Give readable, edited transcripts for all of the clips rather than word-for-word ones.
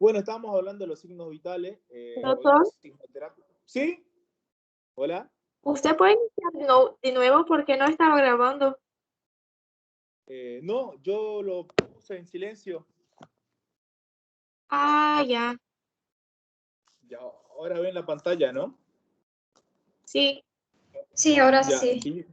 Bueno, estábamos hablando de los signos vitales. Hoy Doctor, signoterapia. ¿Sí? Hola. ¿usted puede iniciar de nuevo porque no estaba grabando? No, yo lo puse en silencio. Ah, ya, Ya, ahora ven la pantalla, ¿no? sí. Sí, ahora Ya, sí. sí.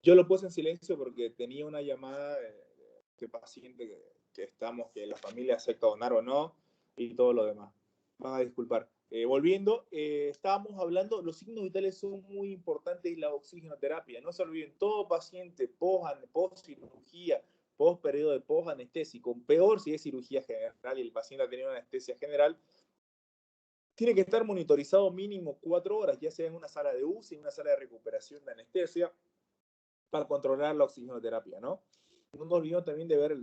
Yo lo puse en silencio porque tenía una llamada de paciente que la familia acepta donar o no y todo lo demás. Van a disculpar. Volviendo, estábamos hablando, los signos vitales son muy importantes y la oxigenoterapia. No se olviden, todo paciente post-cirugía, post-periodo de post-anestésico, peor si es cirugía general y el paciente ha tenido anestesia general, tiene que estar monitorizado mínimo 4 horas, ya sea en una sala de UCI, en una sala de recuperación de anestesia, para controlar la oxigenoterapia, ¿no? No nos olvidemos también de ver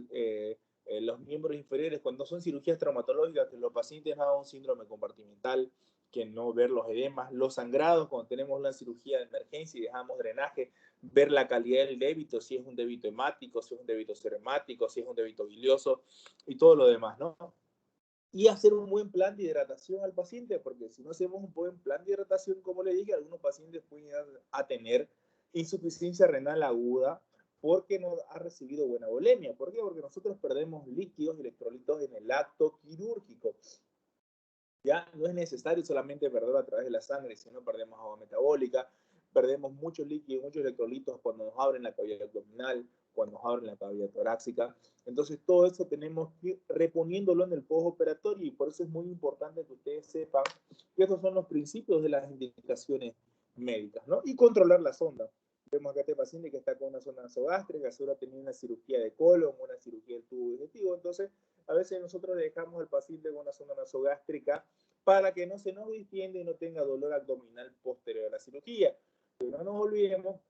los miembros inferiores cuando son cirugías traumatológicas, que los pacientes van a un síndrome compartimental, que no ver los edemas, los sangrados, cuando tenemos una cirugía de emergencia y dejamos drenaje, ver la calidad del débito, si es un débito hemático, si es un débito seremático, si es un débito bilioso y todo lo demás, ¿no? Y hacer un buen plan de hidratación al paciente, porque si no hacemos un buen plan de hidratación, como le dije, algunos pacientes pueden llegar a tener insuficiencia renal aguda porque no ha recibido buena volemia. ¿Por qué? Porque nosotros perdemos líquidos y electrolitos en el acto quirúrgico. Ya no es necesario solamente perderlo a través de la sangre, sino perdemos agua metabólica, perdemos muchos líquidos, muchos electrolitos cuando nos abren la cavidad abdominal, cuando nos abren la cavidad torácica. Entonces todo eso tenemos que ir reponiéndolo en el postoperatorio y por eso es muy importante que ustedes sepan que estos son los principios de las indicaciones médicas, ¿no? Y controlar la sonda. Vemos acá este paciente que está con una sonda nasogástrica, seguro ha tenido una cirugía de colon, una cirugía del tubo digestivo, entonces a veces nosotros dejamos al paciente con una sonda nasogástrica para que no se nos distienda y no tenga dolor abdominal posterior a la cirugía. Pero no nos olvidemos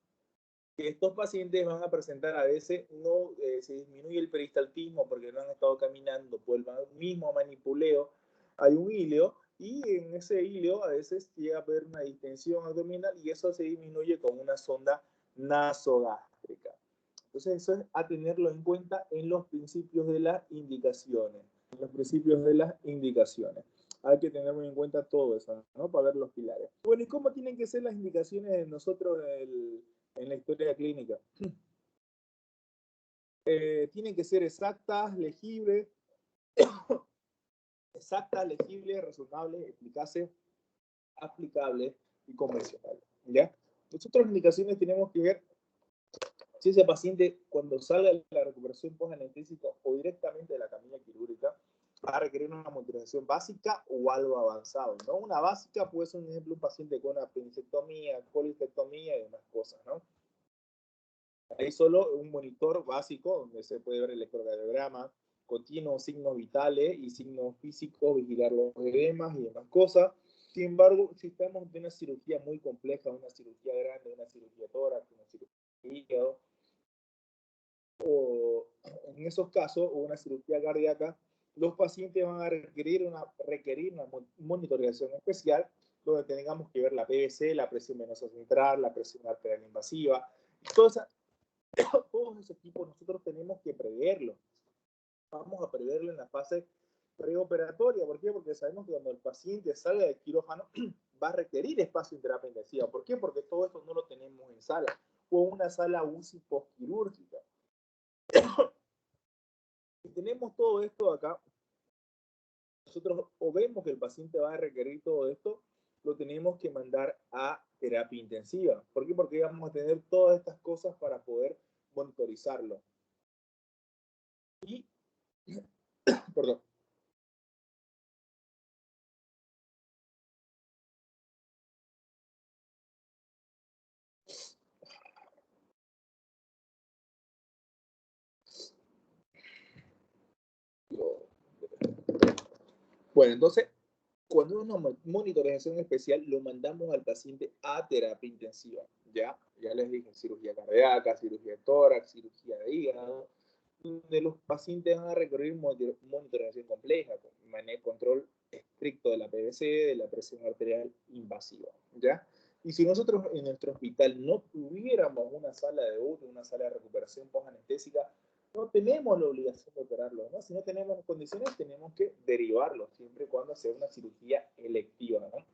que estos pacientes van a presentar a veces, no se disminuye el peristaltismo porque no han estado caminando por el mismo manipuleo, hay un híleo y en ese híleo a veces llega a haber una distensión abdominal y eso se disminuye con una sonda nasogástrica. Entonces eso es a tenerlo en cuenta en los principios de las indicaciones. En los principios de las indicaciones. Hay que tener muy en cuenta todo eso, ¿no? Para ver los pilares. Bueno, ¿y cómo tienen que ser las indicaciones de nosotros en la historia clínica? Tienen que ser exactas, legibles, razonables, eficaces, aplicables y convencionales. ¿Ya? Nosotros las indicaciones tenemos que ver si ese paciente, cuando salga de la recuperación post-anestésica o directamente de la camilla quirúrgica, va a requerir una monitorización básica o algo avanzado, ¿no? Una básica puede ser, un ejemplo, un paciente con apendicectomía, colistectomía y demás cosas, ¿no? Hay solo un monitor básico donde se puede ver el electrocardiograma continuo, signos vitales y signos físicos, vigilar los edemas y demás cosas. Sin embargo, si estamos de una cirugía muy compleja, una cirugía grande, una cirugía tórax, una cirugía de hígado, o en esos casos, o una cirugía cardíaca, los pacientes van a requerir una monitorización especial donde tengamos que ver la PVC, la presión venosa central, la presión arterial invasiva. Todos esos equipos nosotros tenemos que preverlo. Vamos a preverlo en la fase preoperatoria. ¿Por qué? Porque sabemos que cuando el paciente salga del quirófano va a requerir espacio en terapia intensiva. ¿Por qué? Porque todo esto no lo tenemos en sala o una sala UCI postquirúrgica. Si tenemos todo esto acá, nosotros o vemos que el paciente va a requerir todo esto, lo tenemos que mandar a terapia intensiva. ¿Por qué? Porque vamos a tener todas estas cosas para poder monitorizarlo. Y, perdón. Bueno, entonces, cuando es una monitorización especial, lo mandamos al paciente a terapia intensiva. Ya les dije, cirugía cardíaca, cirugía de tórax, cirugía de hígado, donde los pacientes van a requerir monitorización compleja, con control estricto de la PVC, de la presión arterial invasiva. ¿Ya? Y si nosotros en nuestro hospital no tuviéramos una sala de UTI, una sala de recuperación post-anestésica, no tenemos la obligación de operarlo, ¿no? Si no tenemos condiciones, tenemos que derivarlo, siempre y cuando sea una cirugía electiva, ¿no?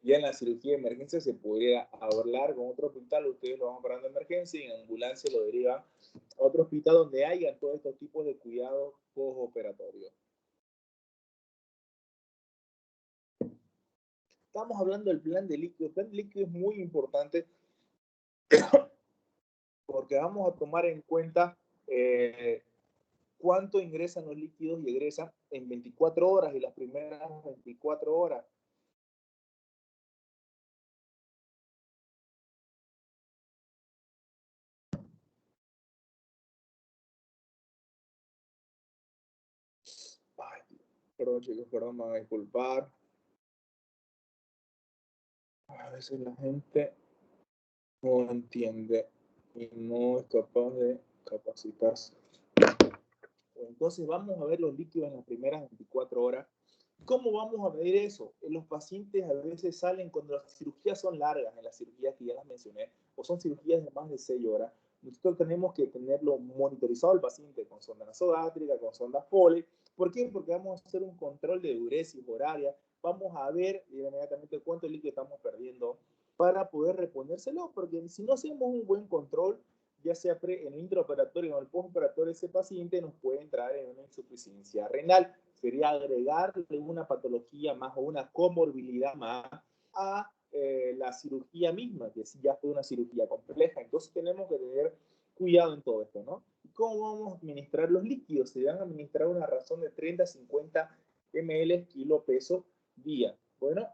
Ya en la cirugía de emergencia se podría hablar con otro hospital, ustedes lo van operando de emergencia y en ambulancia lo derivan a otro hospital donde haya todos estos tipos de cuidados postoperatorios. Estamos hablando del plan de líquido. El plan de líquido es muy importante porque vamos a tomar en cuenta cuánto ingresan los líquidos y egresan en 24 horas y las primeras 24 horas. Ay, perdón chicos, perdón, me van a disculpar. A veces la gente no entiende y no es capaz de capacitarse. Entonces vamos a ver los líquidos en las primeras 24 horas. ¿Cómo vamos a medir eso? Los pacientes a veces salen cuando las cirugías son largas, en las cirugías que ya las mencioné, o son cirugías de más de 6 horas. Nosotros tenemos que tenerlo monitorizado al paciente con sonda nasogástrica, con sonda Foley. ¿Por qué? Porque vamos a hacer un control de diuresis horaria. Vamos a ver inmediatamente cuánto líquido estamos perdiendo para poder reponérselo, porque si no hacemos un buen control, ya sea en el intraoperatorio o en el postoperatorio, ese paciente nos puede entrar en una insuficiencia renal. Sería agregarle una patología más o una comorbilidad más a la cirugía misma, que ya fue una cirugía compleja. Entonces tenemos que tener cuidado en todo esto, ¿no? ¿Cómo vamos a administrar los líquidos? Se van a administrar una razón de 30 a 50 ml kilo peso día. Bueno,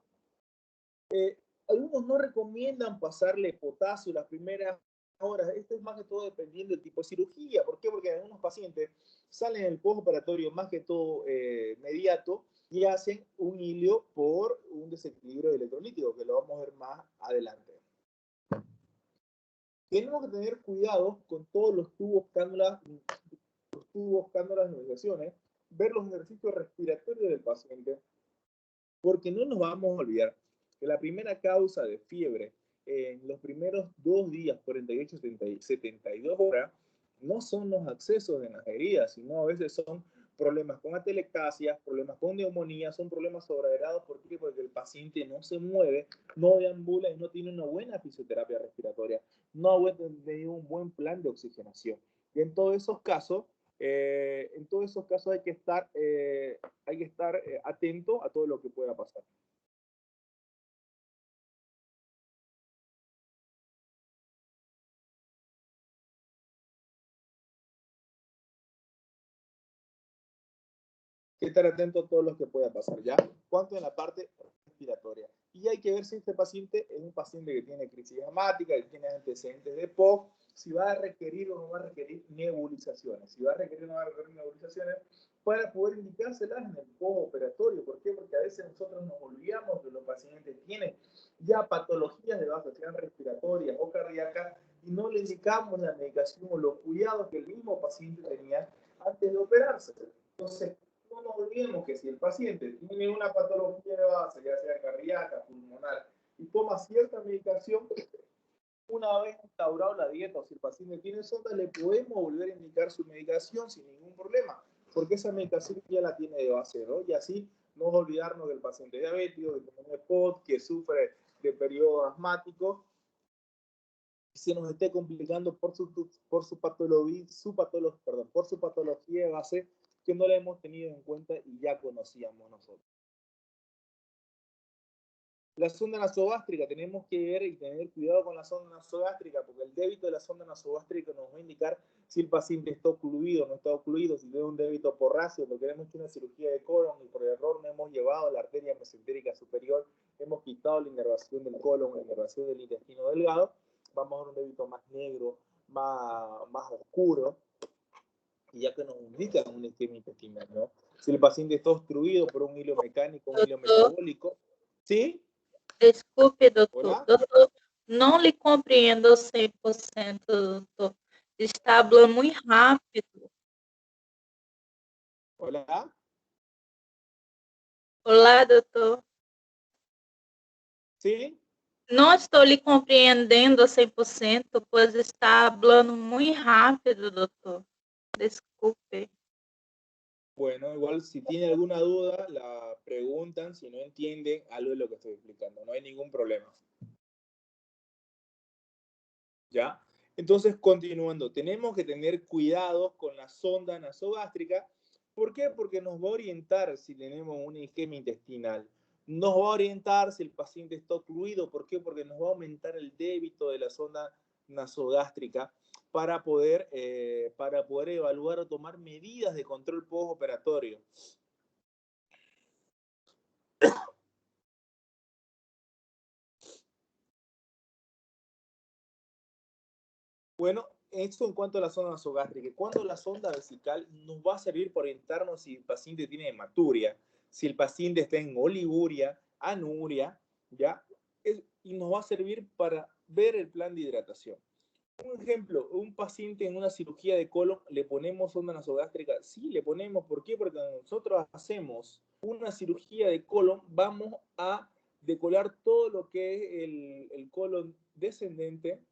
algunos no recomiendan pasarle potasio las primeras horas. Esto es más que todo dependiendo del tipo de cirugía. ¿Por qué? Porque algunos pacientes salen en el postoperatorio más que todo inmediato y hacen un hilio por un desequilibrio de electrolítico, que lo vamos a ver más adelante. Tenemos que tener cuidado con todos los tubos, cánulas, negociaciones, ver los ejercicios respiratorios del paciente, porque no nos vamos a olvidar que la primera causa de fiebre en los primeros 2 días, 48, 72 horas, no son los accesos en las heridas, sino a veces son problemas con atelectasia, problemas con neumonía, son problemas sobreagregados. ¿Por qué? Porque el paciente no se mueve, no deambula y no tiene una buena fisioterapia respiratoria, no ha tenido un buen plan de oxigenación. Y en todos esos casos, hay que estar atento a todo lo que pueda pasar. Que estar atento a todo lo que pueda pasar, ¿ya? Cuanto en la parte respiratoria. Y hay que ver si este paciente es un paciente que tiene crisis asmática, que tiene antecedentes de POC, si va a requerir o no va a requerir nebulizaciones. Si va a requerir o no va a requerir nebulizaciones, para poder indicárselas en el postoperatorio. ¿Por qué? Porque a veces nosotros nos olvidamos que los pacientes tienen ya patologías de base, sean respiratorias o cardíacas, y no le indicamos la medicación o los cuidados que el mismo paciente tenía antes de operarse. Entonces, no nos olvidemos que si el paciente tiene una patología de base, ya sea cardíaca, pulmonar, y toma cierta medicación, una vez instaurado la dieta, o si el paciente tiene sonda, le podemos volver a indicar su medicación sin ningún problema, porque esa medicación ya la tiene de base, ¿no? Y así no olvidarnos del paciente diabético, que tiene POD, que sufre de periodo asmático, y se nos esté complicando por su patología de base, que no la hemos tenido en cuenta y ya conocíamos nosotros. La sonda nasogástrica, tenemos que ver y tener cuidado con la sonda nasogástrica, porque el débito de la sonda nasogástrica nos va a indicar si el paciente está ocluido o no está ocluido, si tiene un débito porráceo, porque hemos hecho una cirugía de colon y por error no hemos llevado la arteria mesentérica superior, hemos quitado la inervación del colon, la inervación del intestino delgado, vamos a ver un débito más negro, más oscuro, y ya que nos indica un esquema intestinal, ¿no? Si el paciente está obstruido por un hilo mecánico, un hilo metabólico, ¿sí? Desculpe, doutor. Hola. Doutor, não lhe compreendo 100%, doutor. Está falando muito rápido. Hola. Olá, doutor. ¿Sí? Não estou lhe compreendendo 100%, pois está falando muito rápido, doutor. Desculpe. Bueno, igual si tiene alguna duda, la preguntan, si no entienden algo de lo que estoy explicando, no hay ningún problema. ¿Ya? Entonces, continuando, tenemos que tener cuidado con la sonda nasogástrica. ¿Por qué? Porque nos va a orientar si tenemos una isquemia intestinal. Nos va a orientar si el paciente está ocluido. ¿Por qué? Porque nos va a aumentar el débito de la sonda nasogástrica para poder evaluar o tomar medidas de control postoperatorio. Bueno, esto en cuanto a la sonda nasogástrica. Cuando la sonda vesical nos va a servir para orientarnos si el paciente tiene hematuria, si el paciente está en oliguria, anuria, ¿ya? Y nos va a servir para ver el plan de hidratación. Un ejemplo, un paciente en una cirugía de colon, ¿le ponemos sonda nasogástrica? Sí, le ponemos. ¿Por qué? Porque cuando nosotros hacemos una cirugía de colon, vamos a decolar todo lo que es el colon descendente,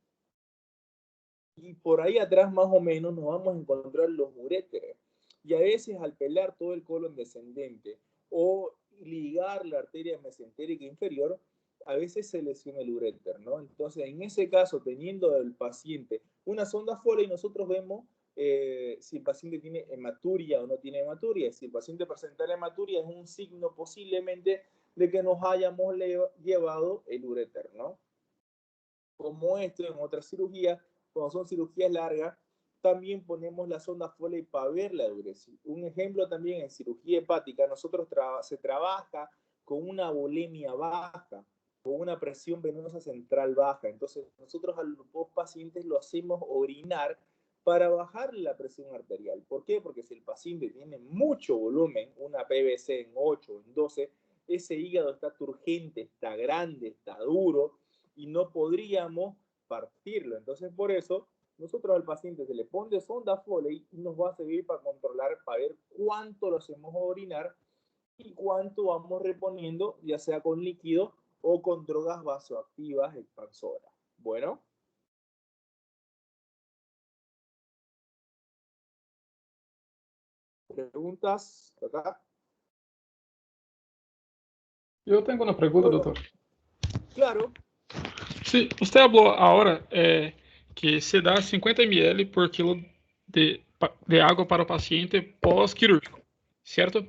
y por ahí atrás más o menos nos vamos a encontrar los uréteres. Y a veces al pelar todo el colon descendente o ligar la arteria mesentérica inferior, a veces se lesiona el uréter, ¿no? Entonces, en ese caso, teniendo el paciente una sonda Foley, nosotros vemos si el paciente tiene hematuria o no tiene hematuria. Si el paciente presenta la hematuria, es un signo posiblemente de que nos hayamos llevado el uréter, ¿no? Como esto en otras cirugías, cuando son cirugías largas, también ponemos la sonda Foley para ver la dureza. Un ejemplo también en cirugía hepática, nosotros se trabaja con una volemia baja, con una presión venosa central baja. Entonces, nosotros a los pacientes lo hacemos orinar para bajar la presión arterial. ¿Por qué? Porque si el paciente tiene mucho volumen, una PVC en 8, en 12, ese hígado está turgente, está grande, está duro, y no podríamos partirlo. Entonces, por eso, nosotros al paciente se le pone sonda Foley y nos va a servir para controlar, para ver cuánto lo hacemos orinar y cuánto vamos reponiendo, ya sea con líquido o con drogas vasoactivas expansoras. Bueno. ¿Preguntas acá? Eu tenho uma pergunta, Bueno, doutor. claro. Sí, usted habló ahora que se dá 50 ml por quilo de água para o paciente pós-quirúrgico, certo?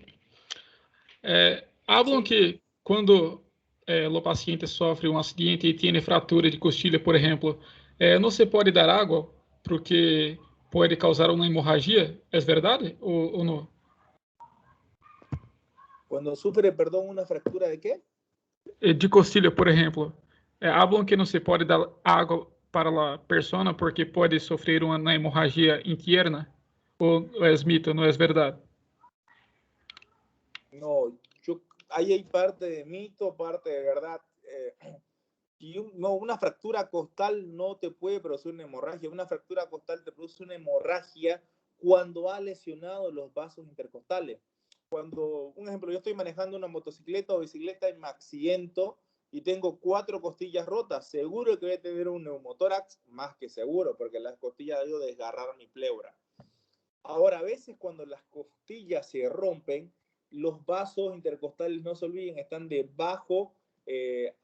Hablam Sí. que quando o paciente sofre um acidente e tem fratura de costilha, por exemplo, não se pode dar água porque pode causar uma hemorragia. É verdade ou não? Cuando sufre, perdón, una fractura de qué? De costilha, por exemplo. Hablam que não se pode dar água para a persona porque pode sofrer uma hemorragia interna. Ou é mito, não é verdade? No, ahí hay parte de mito, parte de verdad. No, una fractura costal no te puede producir una hemorragia. Una fractura costal te produce una hemorragia cuando ha lesionado los vasos intercostales. Cuando, un ejemplo, yo estoy manejando una motocicleta o bicicleta y me accidento y tengo 4 costillas rotas, seguro que voy a tener un neumotórax, más que seguro, porque las costillas debo desgarrar mi pleura. Ahora, a veces cuando las costillas se rompen, los vasos intercostales, no se olviden, están debajo de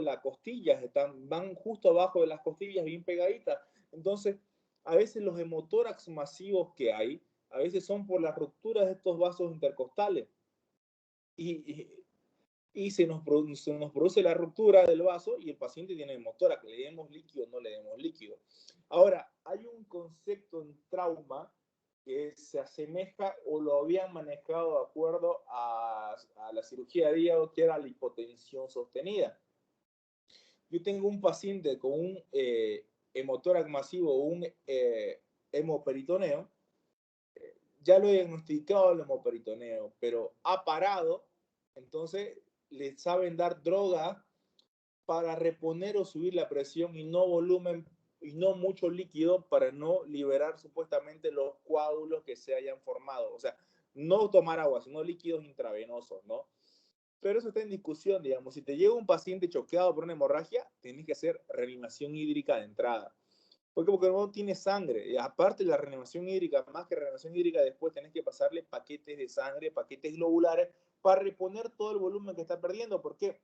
las costillas, van justo abajo de las costillas, bien pegaditas. Entonces, a veces los hemotórax masivos que hay, a veces son por las rupturas de estos vasos intercostales. Y se nos produce la ruptura del vaso y el paciente tiene hemotórax, le demos líquido o no le demos líquido. Ahora, hay un concepto en trauma que se asemeja o lo habían manejado de acuerdo a la cirugía de hígado, que era la hipotensión sostenida. Yo tengo un paciente con un hemotórax masivo o un hemoperitoneo, ya lo he diagnosticado el hemoperitoneo, pero ha parado, entonces le saben dar droga para reponer o subir la presión y no volumen y no mucho líquido para no liberar supuestamente los coágulos que se hayan formado. O sea, no tomar agua, sino líquidos intravenosos, ¿no? Pero eso está en discusión, digamos. Si te llega un paciente choqueado por una hemorragia, tenés que hacer reanimación hídrica de entrada. ¿Por qué? Porque no tiene sangre. Y aparte de la reanimación hídrica, más que reanimación hídrica, después tenés que pasarle paquetes de sangre, paquetes globulares, para reponer todo el volumen que está perdiendo. ¿Por qué?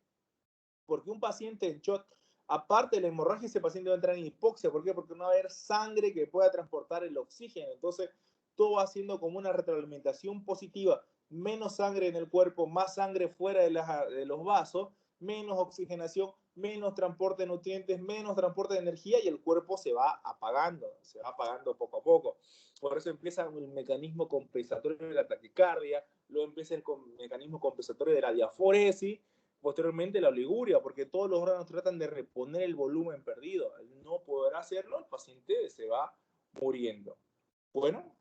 Porque un paciente en shock, aparte de la hemorragia, ese paciente va a entrar en hipoxia. ¿Por qué? Porque no va a haber sangre que pueda transportar el oxígeno. Entonces, todo va haciendo como una retroalimentación positiva. Menos sangre en el cuerpo, más sangre fuera de los vasos, menos oxigenación, menos transporte de nutrientes, menos transporte de energía y el cuerpo se va apagando poco a poco. Por eso empieza el mecanismo compensatorio de la taquicardia, luego empieza el mecanismo compensatorio de la diaforesis, posteriormente la oliguria, porque todos los órganos tratan de reponer el volumen perdido. Al no poder hacerlo, el paciente se va muriendo. Bueno.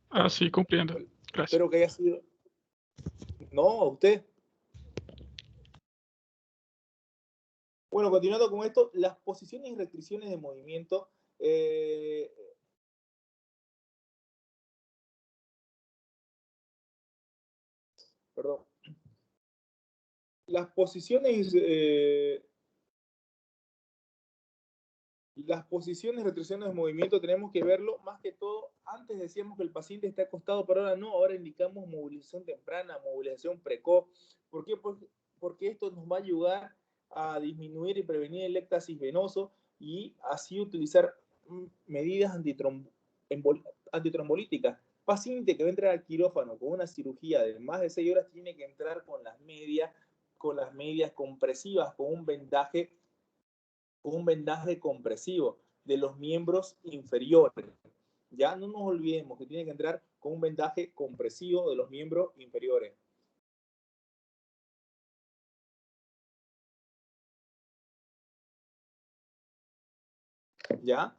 Ah, sí, comprendo. Gracias. Espero que haya sido... No, a usted. Bueno, continuando con esto, las posiciones y restricciones de movimiento. Perdón. Las posiciones y restricciones de movimiento tenemos que verlo más que todo. Antes decíamos que el paciente está acostado, pero ahora no. Ahora indicamos movilización temprana, movilización precoz. ¿Por qué? Porque esto nos va a ayudar a disminuir y prevenir el éxtasis venoso y así utilizar medidas antitrombolíticas. Paciente que va a entrar al quirófano con una cirugía de más de 6 horas tiene que entrar con las medias compresivas, con un vendaje compresivo de los miembros inferiores. Ya no nos olvidemos que tiene que entrar con un vendaje compresivo de los miembros inferiores. ¿Ya?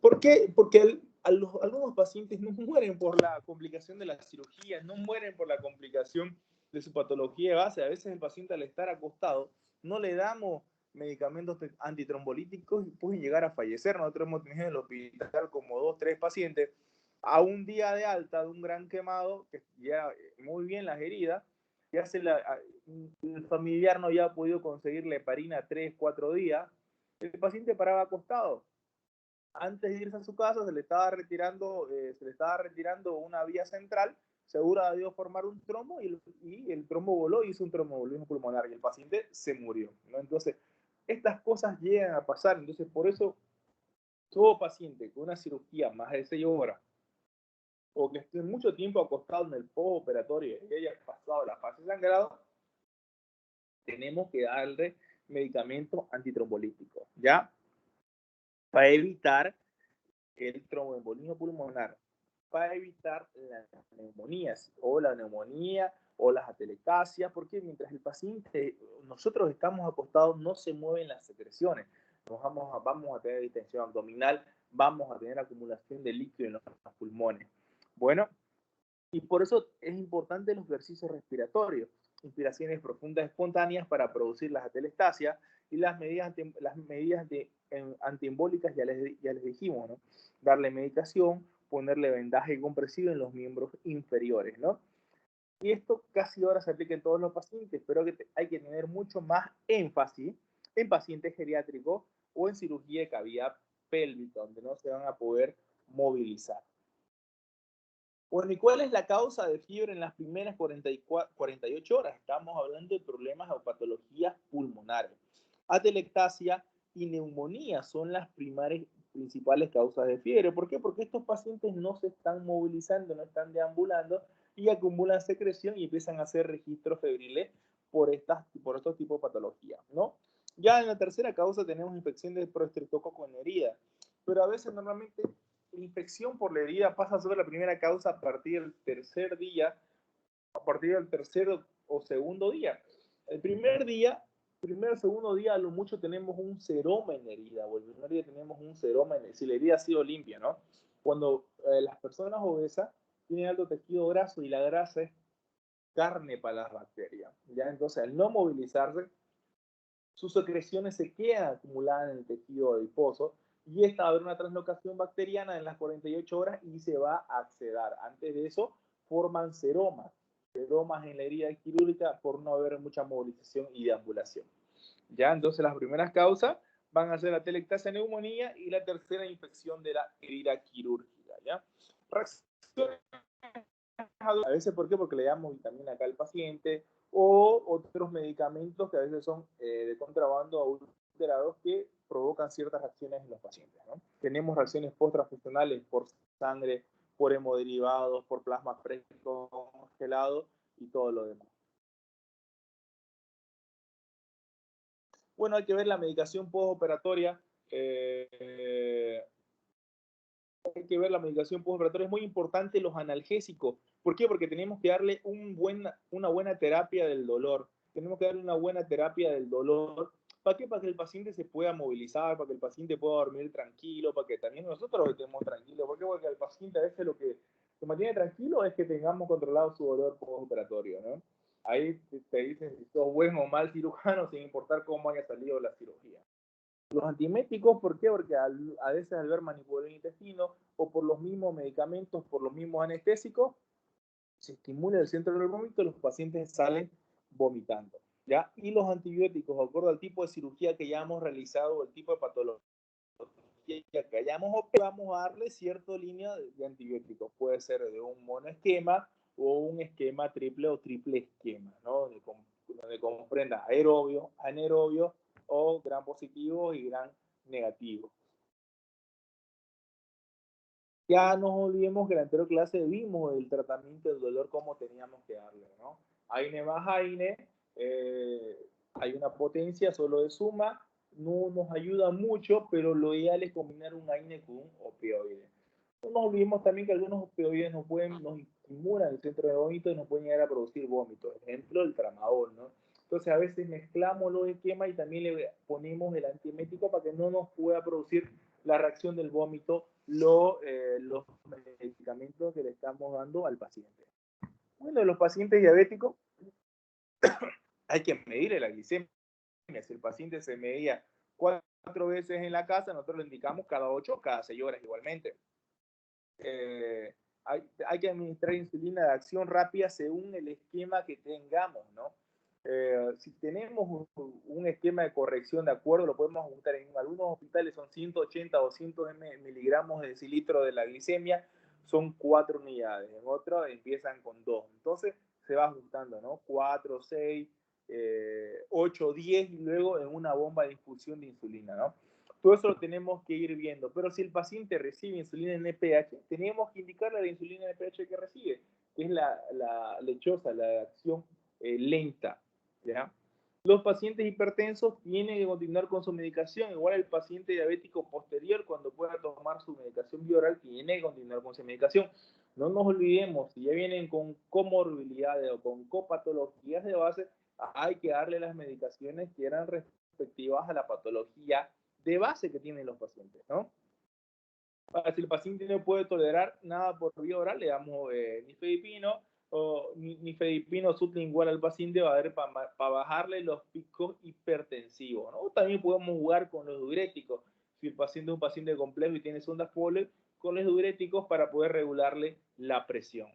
¿Por qué? Porque algunos pacientes no mueren por la complicación de la cirugía, no mueren por la complicación de su patología de base. A veces el paciente, al estar acostado, no le damos medicamentos antitrombolíticos y pueden llegar a fallecer. Nosotros hemos tenido en el hospital como 2, 3 pacientes a un día de alta de un gran quemado, que ya muy bien las heridas, ya el familiar no había podido conseguirle heparina 3, 4 días, el paciente paraba acostado. Antes de irse a su casa se le estaba retirando una vía central, seguro debió formar un trombo y el trombo voló y hizo un tromboembolismo pulmonar y el paciente se murió, ¿no? Entonces, estas cosas llegan a pasar. Entonces, por eso, todo paciente con una cirugía más de 6 horas o que esté mucho tiempo acostado en el postoperatorio y haya pasado la fase de sangrado, tenemos que darle medicamentos antitrombolíticos, ¿ya? Para evitar el tromboembolismo pulmonar, para evitar las neumonías o las atelectasias, porque mientras el paciente, nosotros estamos acostados, no se mueven las secreciones. Vamos a tener distensión abdominal, vamos a tener acumulación de líquido en los pulmones. Bueno, y por eso es importante los ejercicios respiratorios, inspiraciones profundas espontáneas para producir las atelectasias y las medidas antiembólicas ya les dijimos, ¿no? Darle medicación, ponerle vendaje compresivo en los miembros inferiores, ¿no? Y esto casi ahora se aplica en todos los pacientes, pero hay que tener mucho más énfasis en pacientes geriátricos o en cirugía de cavidad pélvica, donde no se van a poder movilizar. Bueno, ¿y cuál es la causa de fiebre en las primeras 48 horas? Estamos hablando de problemas o patologías pulmonares. Atelectasia y neumonía son las principales causas de fiebre. ¿Por qué? Porque estos pacientes no se están movilizando, no están deambulando y acumulan secreción y empiezan a hacer registros febriles por estos tipos de patologías, ¿no? Ya en la tercera causa tenemos infección de proestreptococo en herida, pero a veces normalmente la infección por la herida pasa a ser la primera causa a partir del tercer o segundo día. El segundo día a lo mucho tenemos un seroma en herida, o el primer día tenemos un seroma si la herida ha sido limpia, ¿no? Cuando las personas obesas tienen alto tejido graso y la grasa es carne para las bacterias, ¿ya? Entonces, al no movilizarse, sus secreciones se quedan acumuladas en el tejido adiposo y esta va a haber una translocación bacteriana en las 48 horas y se va a acceder. Antes de eso, forman seromas en la herida quirúrgica por no haber mucha movilización y deambulación. Ya, entonces las primeras causas van a hacer la telectasia neumonía y la tercera infección de la herida quirúrgica, ¿ya? Reacciones a veces, ¿por qué? Porque le damos vitamina K al paciente o otros medicamentos que a veces son de contrabando adulterados que provocan ciertas reacciones en los pacientes, ¿no? Tenemos reacciones post-transfusionales por sangre, por hemoderivados, por plasma fresco, congelado y todo lo demás. Bueno, hay que ver la medicación postoperatoria. Hay que ver la medicación postoperatoria. Es muy importante los analgésicos. ¿Por qué? Porque tenemos que darle una buena terapia del dolor. Tenemos que darle una buena terapia del dolor. ¿Para qué? Para que el paciente se pueda movilizar, para que el paciente pueda dormir tranquilo, para que también nosotros estemos tranquilos. ¿Por qué? Porque el paciente a veces lo que mantiene tranquilo es que tengamos controlado su dolor postoperatorio, ¿no? Ahí te dicen si sos buen o mal cirujano, sin importar cómo haya salido la cirugía. Los antieméticos, ¿por qué? Porque a veces al ver manipular el intestino o por los mismos medicamentos, por los mismos anestésicos, se estimula el centro del vómito y los pacientes salen vomitando, ¿ya? Y los antibióticos, de acuerdo al tipo de cirugía que ya hemos realizado o el tipo de patología que hayamos operado, vamos a darle cierta línea de antibióticos. Puede ser de un monoesquema o un esquema triple o triple esquema, ¿no? Donde comprenda aerobio, anaerobio o gran positivo y gran negativo. Ya nos olvidemos que en la anterior clase vimos el tratamiento del dolor, cómo teníamos que darle, ¿no? AINE más AINE, hay una potencia solo de suma, no nos ayuda mucho, pero lo ideal es combinar un AINE con un opioide. No nos olvidemos también que algunos opioides nos estimulan el centro de vómito y nos pueden llegar a producir vómitos. Ejemplo, el tramadol, ¿no? Entonces a veces mezclamos los esquemas y también le ponemos el antiemético para que no nos pueda producir la reacción del vómito los medicamentos que le estamos dando al paciente. Bueno, los pacientes diabéticos hay que medirle la glicemia. Si el paciente se medía 4 veces en la casa, nosotros le indicamos cada 8 o cada 6 horas igualmente. Hay que administrar insulina de acción rápida según el esquema que tengamos, ¿no? Si tenemos un esquema de corrección de acuerdo, lo podemos ajustar. En algunos hospitales son 180 o 200 miligramos de decilitro de la glicemia, son 4 unidades. En otros empiezan con 2. Entonces se va ajustando, ¿no? 4, 6, 8, 10 y luego en una bomba de infusión de insulina, ¿no? Todo eso lo tenemos que ir viendo. Pero si el paciente recibe insulina NPH, tenemos que indicarle la insulina NPH que recibe, que es la lechosa, la acción lenta, ¿ya? Los pacientes hipertensos tienen que continuar con su medicación. Igual el paciente diabético posterior, cuando pueda tomar su medicación bioral, tiene que continuar con su medicación. No nos olvidemos, si ya vienen con comorbilidades o con copatologías de base, hay que darle las medicaciones que eran respectivas a la patología de base que tienen los pacientes, ¿no? Si el paciente no puede tolerar nada por vía oral, le damos nifedipino o nifedipino sublingual al paciente va a ver para bajarle los picos hipertensivos, ¿no? También podemos jugar con los diuréticos. Si el paciente es un paciente complejo y tiene sondas Foley, con los diuréticos para poder regularle la presión.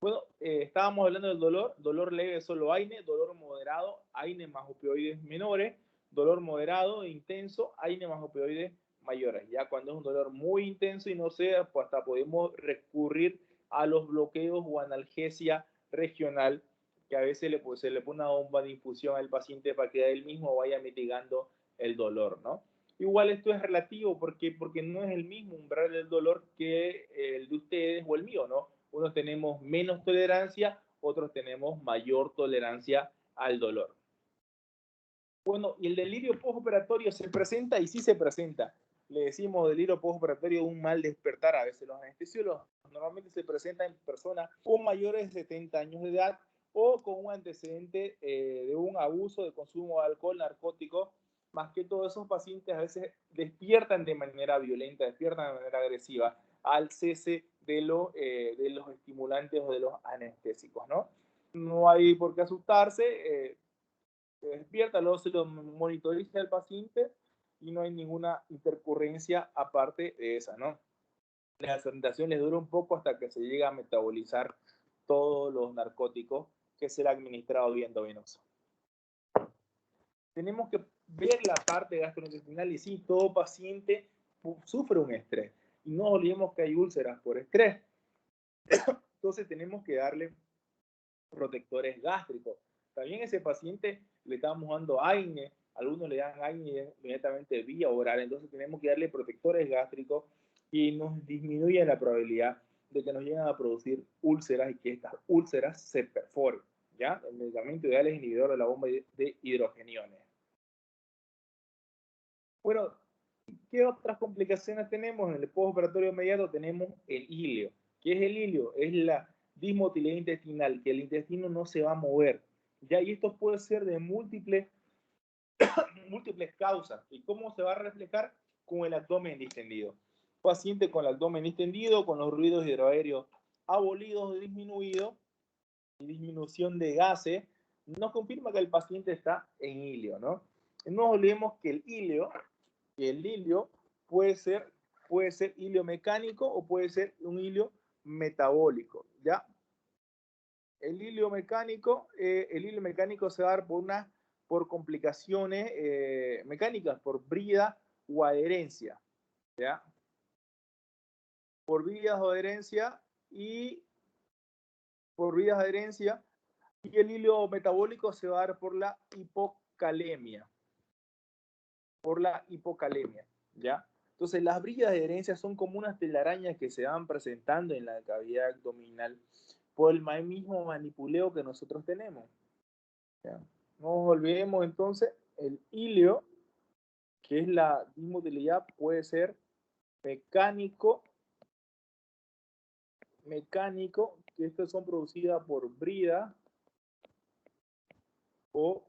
Bueno, estábamos hablando del dolor leve solo AINE, dolor moderado, AINE más opioides menores, dolor moderado e intenso, AINE más opioides mayores. Ya cuando es un dolor muy intenso y no sea, pues hasta podemos recurrir a los bloqueos o analgesia regional, que a veces se le pone una bomba de infusión al paciente para que él mismo vaya mitigando el dolor, ¿no? Igual esto es relativo porque no es el mismo umbral del dolor que el de ustedes o el mío, ¿no? Unos tenemos menos tolerancia, otros tenemos mayor tolerancia al dolor. Bueno, y el delirio postoperatorio se presenta y sí se presenta. Le decimos delirio postoperatorio un mal despertar. A veces los anestesiólogos normalmente se presentan en personas con mayores de 70 años de edad o con un antecedente de un abuso de consumo de alcohol, narcótico. Más que todos esos pacientes a veces despiertan de manera violenta, despiertan de manera agresiva al cese de los estimulantes o de los anestésicos, ¿no? No hay por qué asustarse, se despierta, luego se lo monitoriza el paciente y no hay ninguna intercurrencia aparte de esa, ¿no? La desorientación les dura un poco hasta que se llega a metabolizar todos los narcóticos que se le ha administrado vía endovenosa. Tenemos que ver la parte gastrointestinal y sí, todo paciente sufre un estrés. Y no olvidemos que hay úlceras por estrés. Entonces tenemos que darle protectores gástricos. También a ese paciente le estamos dando AINE, algunos le dan AINE inmediatamente vía oral, entonces tenemos que darle protectores gástricos y nos disminuye la probabilidad de que nos lleguen a producir úlceras y que estas úlceras se perforen. ¿Ya? El medicamento ideal es inhibidor de la bomba de hidrogeniones. Bueno, ¿qué otras complicaciones tenemos? En el postoperatorio inmediato tenemos el ilio. ¿Qué es el ilio? Es la dismotilidad intestinal, que el intestino no se va a mover. ¿Ya? Y esto puede ser de múltiples causas. ¿Y cómo se va a reflejar? Con el abdomen distendido. Paciente con el abdomen distendido, con los ruidos hidroaéreos abolidos o disminuidos, y disminución de gases, nos confirma que el paciente está en ilio, ¿no? No olvidemos que el ilio puede ser ilio mecánico o puede ser un ilio metabólico, ¿ya? El ilio mecánico se va a dar por complicaciones mecánicas, por brida o adherencia, ¿ya? Por vías o adherencia y el ilio metabólico se va a dar por la hipocalemia. ¿Ya? Entonces, las bridas de adherencia son como unas telarañas que se van presentando en la cavidad abdominal por el mismo manipuleo que nosotros tenemos. ¿Ya? No nos olvidemos entonces, el ilio, que es la dismotilidad, puede ser mecánico, que estas son producidas por brida o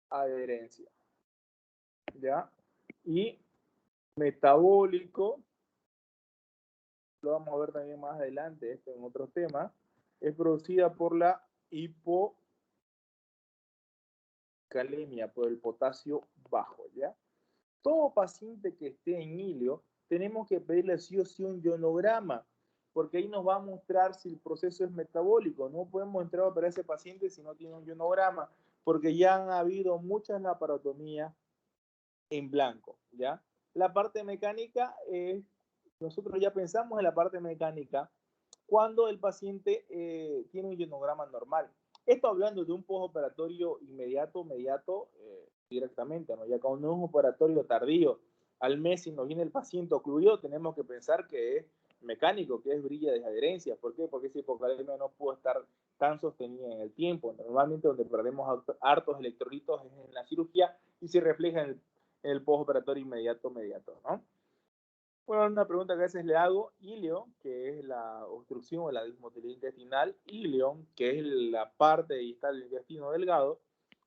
adherencia. ¿Ya? Y metabólico, lo vamos a ver también más adelante, esto en otros temas, es producida por la hipocalemia, por el potasio bajo, ¿ya? Todo paciente que esté en ilio, tenemos que pedirle sí o sí un ionograma, porque ahí nos va a mostrar si el proceso es metabólico. No podemos entrar a operar a ese paciente si no tiene un ionograma, porque ya han habido muchas laparotomías en blanco, ¿ya? La parte mecánica es, nosotros ya pensamos en la parte mecánica cuando el paciente tiene un ionograma normal. Esto hablando de un postoperatorio inmediato, directamente, ¿no? Ya cuando no es un operatorio tardío, al mes si nos viene el paciente ocluido, tenemos que pensar que es mecánico, que es brilla de adherencia. ¿Por qué? Porque esa hipocalemia no puede estar tan sostenida en el tiempo. Normalmente donde perdemos hartos electrolitos es en la cirugía y se refleja en el postoperatorio inmediato, ¿no? Bueno, una pregunta que a veces le hago, ilio, que es la obstrucción o la dismotilidad intestinal, ilion, que es la parte distal del intestino delgado,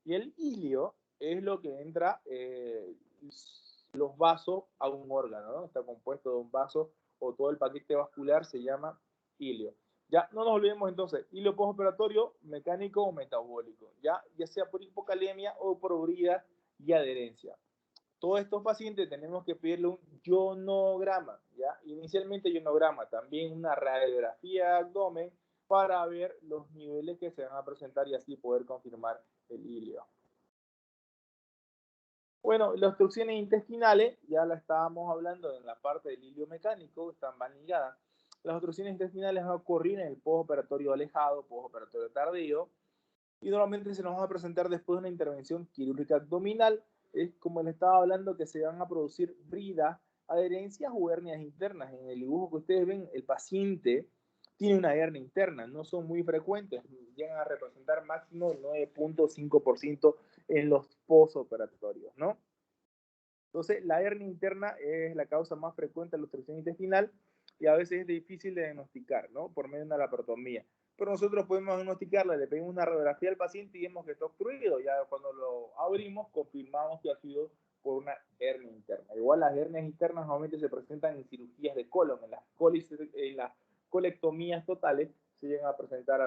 y el ilio es lo que entra los vasos a un órgano, ¿no? Está compuesto de un vaso o todo el paquete vascular se llama ilio. Ya, no nos olvidemos entonces, ilio postoperatorio, mecánico o metabólico, ya sea por hipocalemia o por brida y adherencia. Todos estos pacientes tenemos que pedirle un ionograma, ¿ya? Inicialmente ionograma, también una radiografía de abdomen para ver los niveles que se van a presentar y así poder confirmar el ilio. Bueno, las obstrucciones intestinales, ya la estábamos hablando en la parte del ilio mecánico, están van ligadas. Las obstrucciones intestinales van a ocurrir en el postoperatorio alejado, postoperatorio tardío, y normalmente se nos va a presentar después de una intervención quirúrgica abdominal. Es como les estaba hablando, que se van a producir bridas, adherencias o hernias internas. En el dibujo que ustedes ven, el paciente tiene una hernia interna, no son muy frecuentes, llegan a representar máximo el 9.5% en los posoperatorios, ¿no? Entonces, la hernia interna es la causa más frecuente de la obstrucción intestinal y a veces es difícil de diagnosticar, ¿no? Por medio de una laparotomía. Pero nosotros podemos diagnosticarla, le pedimos una radiografía al paciente y vemos que está obstruido. Ya cuando lo abrimos, confirmamos que ha sido por una hernia interna. Igual las hernias internas normalmente se presentan en cirugías de colon, en las colectomías totales se llegan a presentar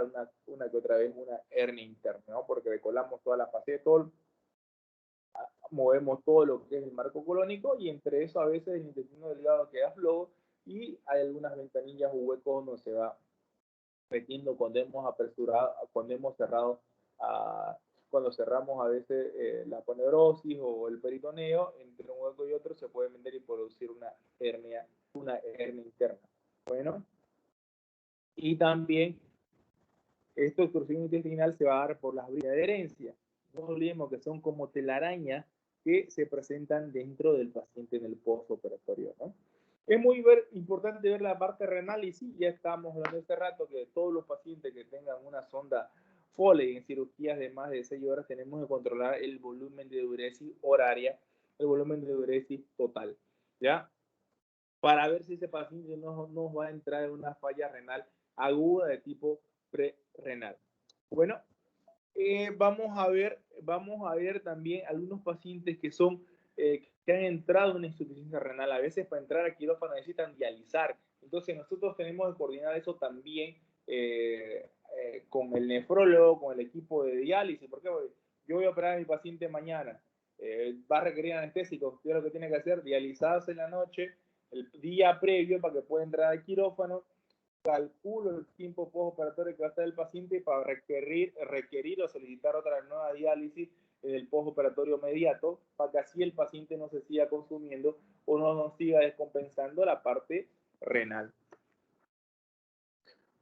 una que otra vez una hernia interna, ¿no? Porque decolamos toda la fase, movemos todo lo que es el marco colónico y entre eso a veces el intestino delgado queda flojo y hay algunas ventanillas o huecos donde se va metiendo cuando hemos cerrado cuando cerramos a veces la aponeurosis o el peritoneo, entre un hueco y otro se puede meter y producir una hernia interna. Bueno, y también esta obstrucción intestinal se va a dar por las vías de adherencia. No olvidemos que son como telarañas que se presentan dentro del paciente en el postoperatorio, ¿no? Es muy importante ver la parte renal y sí, ya estábamos hablando hace rato que todos los pacientes que tengan una sonda Foley en cirugías de más de 6 horas tenemos que controlar el volumen de diuresis horaria, el volumen de diuresis total, ¿ya? Para ver si ese paciente no va a entrar en una falla renal aguda de tipo prerenal. Bueno, vamos a ver también algunos pacientes que son que han entrado en una insuficiencia renal. A veces para entrar a quirófano necesitan dializar. Entonces nosotros tenemos que coordinar eso también con el nefrólogo, con el equipo de diálisis. Porque yo voy a operar a mi paciente mañana. Va a requerir anestésico. ¿Qué es lo que tiene que hacer? Dializarse en la noche, el día previo para que pueda entrar al quirófano. Calculo el tiempo postoperatorio que va a estar el paciente para requerir o solicitar otra nueva diálisis en el postoperatorio inmediato, para que así el paciente no se siga consumiendo o no nos siga descompensando la parte renal.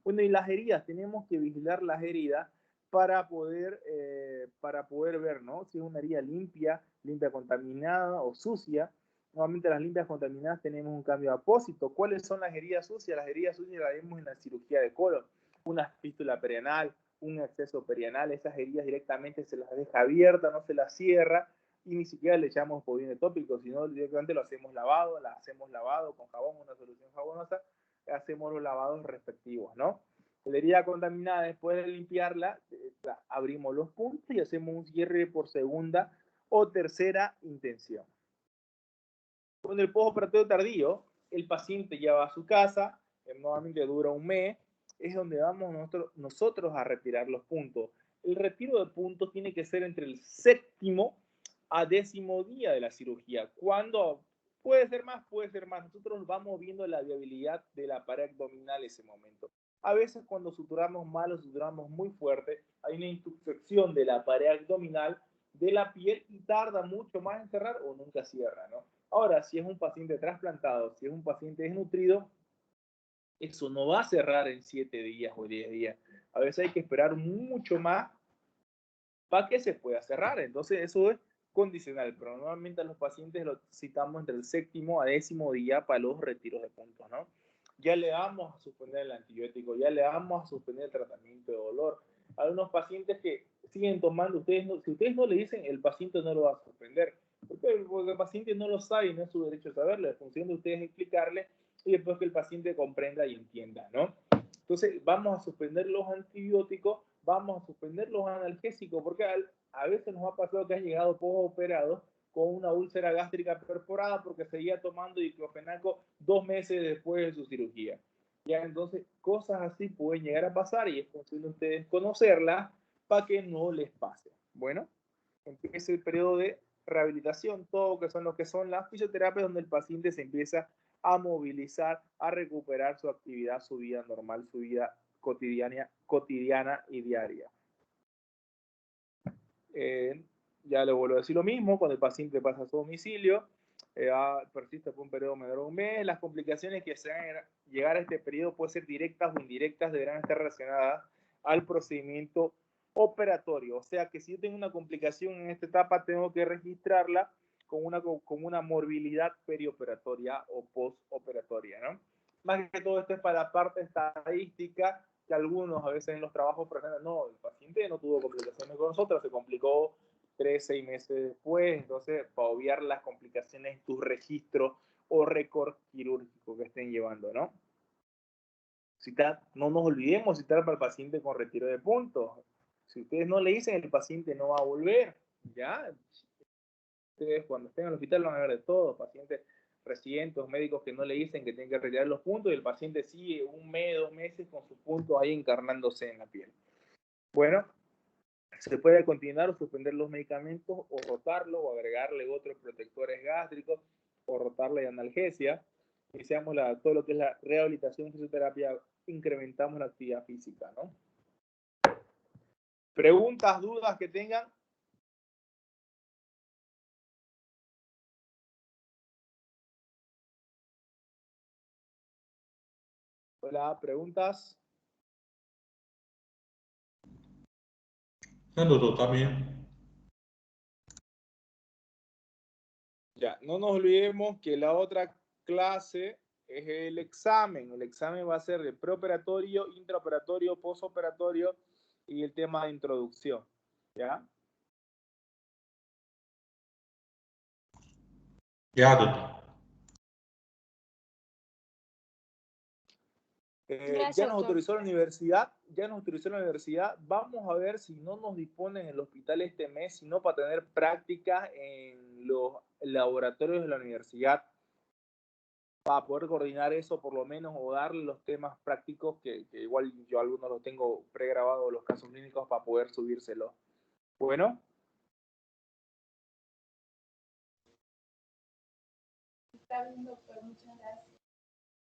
Bueno, y las heridas, tenemos que vigilar las heridas para poder ver, ¿no? Si es una herida limpia contaminada o sucia. Normalmente las limpias contaminadas tenemos un cambio de apósito. ¿Cuáles son las heridas sucias? Las heridas sucias las vemos en la cirugía de colon. Una fístula perianal, un exceso perianal, esas heridas directamente se las deja abiertas, no se las cierra y ni siquiera le echamos podine tópico, sino directamente lo hacemos lavado, la hacemos lavado con jabón, una solución jabonosa, hacemos los lavados respectivos, ¿no? La herida contaminada, después de limpiarla, abrimos los puntos y hacemos un cierre por segunda o tercera intención. Con el postoperatorio tardío, el paciente ya va a su casa, normalmente dura un mes, es donde vamos nosotros a retirar los puntos. El retiro de puntos tiene que ser entre el 7º a 10º día de la cirugía. Cuando puede ser más, puede ser más. Nosotros vamos viendo la viabilidad de la pared abdominal en ese momento. A veces cuando suturamos mal o suturamos muy fuerte, hay una infección de la pared abdominal de la piel y tarda mucho más en cerrar o nunca cierra, ¿no? Ahora, si es un paciente trasplantado, si es un paciente desnutrido, eso no va a cerrar en 7 días o 10 días. A veces hay que esperar mucho más para que se pueda cerrar. Entonces, eso es condicional, pero normalmente a los pacientes los citamos entre el 7º a 10º día para los retiros de puntos, ¿no? Ya le vamos a suspender el antibiótico, ya le vamos a suspender el tratamiento de dolor. Hay unos pacientes que siguen tomando, si ustedes no le dicen, el paciente no lo va a suspender. Porque el paciente no lo sabe y no es su derecho a saberlo. La función de ustedes es explicarle y después que el paciente comprenda y entienda, ¿no? Entonces, vamos a suspender los antibióticos, vamos a suspender los analgésicos, porque a veces nos ha pasado que han llegado postoperados con una úlcera gástrica perforada porque seguía tomando diclofenaco 2 meses después de su cirugía. Ya, entonces, cosas así pueden llegar a pasar y es función de ustedes conocerlas para que no les pase. Bueno, empieza el periodo de rehabilitación, todo lo que son las fisioterapias, donde el paciente se empieza a movilizar, a recuperar su actividad, su vida normal, su vida cotidiana y diaria. Ya le vuelvo a decir lo mismo, cuando el paciente pasa a su domicilio, persiste por un periodo menor a un mes, las complicaciones que se van a llegar a este periodo pueden ser directas o indirectas, deberán estar relacionadas al procedimiento operatorio. O sea que si yo tengo una complicación en esta etapa, tengo que registrarla con una morbilidad perioperatoria o postoperatoria, ¿no? Más que todo esto es para la parte estadística, que algunos a veces en los trabajos presentan, no, el paciente no tuvo complicaciones con nosotros, se complicó 3-6 meses después, entonces para obviar las complicaciones en tu registro o récord quirúrgico que estén llevando, ¿no? No nos olvidemos citar para el paciente con retiro de puntos. Si ustedes no le dicen, el paciente no va a volver, ¿ya? Ustedes cuando estén en el hospital van a ver de todo, pacientes residentes, médicos que no le dicen que tienen que retirar los puntos y el paciente sigue 1 mes, 2 meses con sus puntos ahí encarnándose en la piel. Bueno, se puede continuar o suspender los medicamentos o rotarlo o agregarle otros protectores gástricos o rotarle de analgesia. Iniciamos todo lo que es la rehabilitación fisioterapia, incrementamos la actividad física, ¿no? Preguntas, dudas que tengan, Hola, ¿preguntas? No, doctor, está bien. Ya, no nos olvidemos que la otra clase es el examen. El examen va a ser de preoperatorio, intraoperatorio, postoperatorio y el tema de introducción. ¿Ya? Ya, doctor. Gracias, Ya nos doctor. autorizó la universidad, vamos a ver si no nos disponen en el hospital este mes, sino para tener prácticas en los laboratorios de la universidad, para poder coordinar eso por lo menos o darle los temas prácticos que igual yo algunos los tengo pregrabados, los casos clínicos, para poder subírselos. Bueno. Está bien, doctor. Muchas gracias.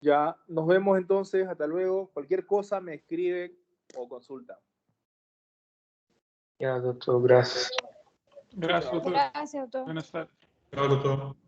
Ya, nos vemos entonces, hasta luego. Cualquier cosa me escriben o consultan. Ya, doctor, gracias. Gracias, doutor. Gracias, doctor. Buenas tardes. Chao, doctor.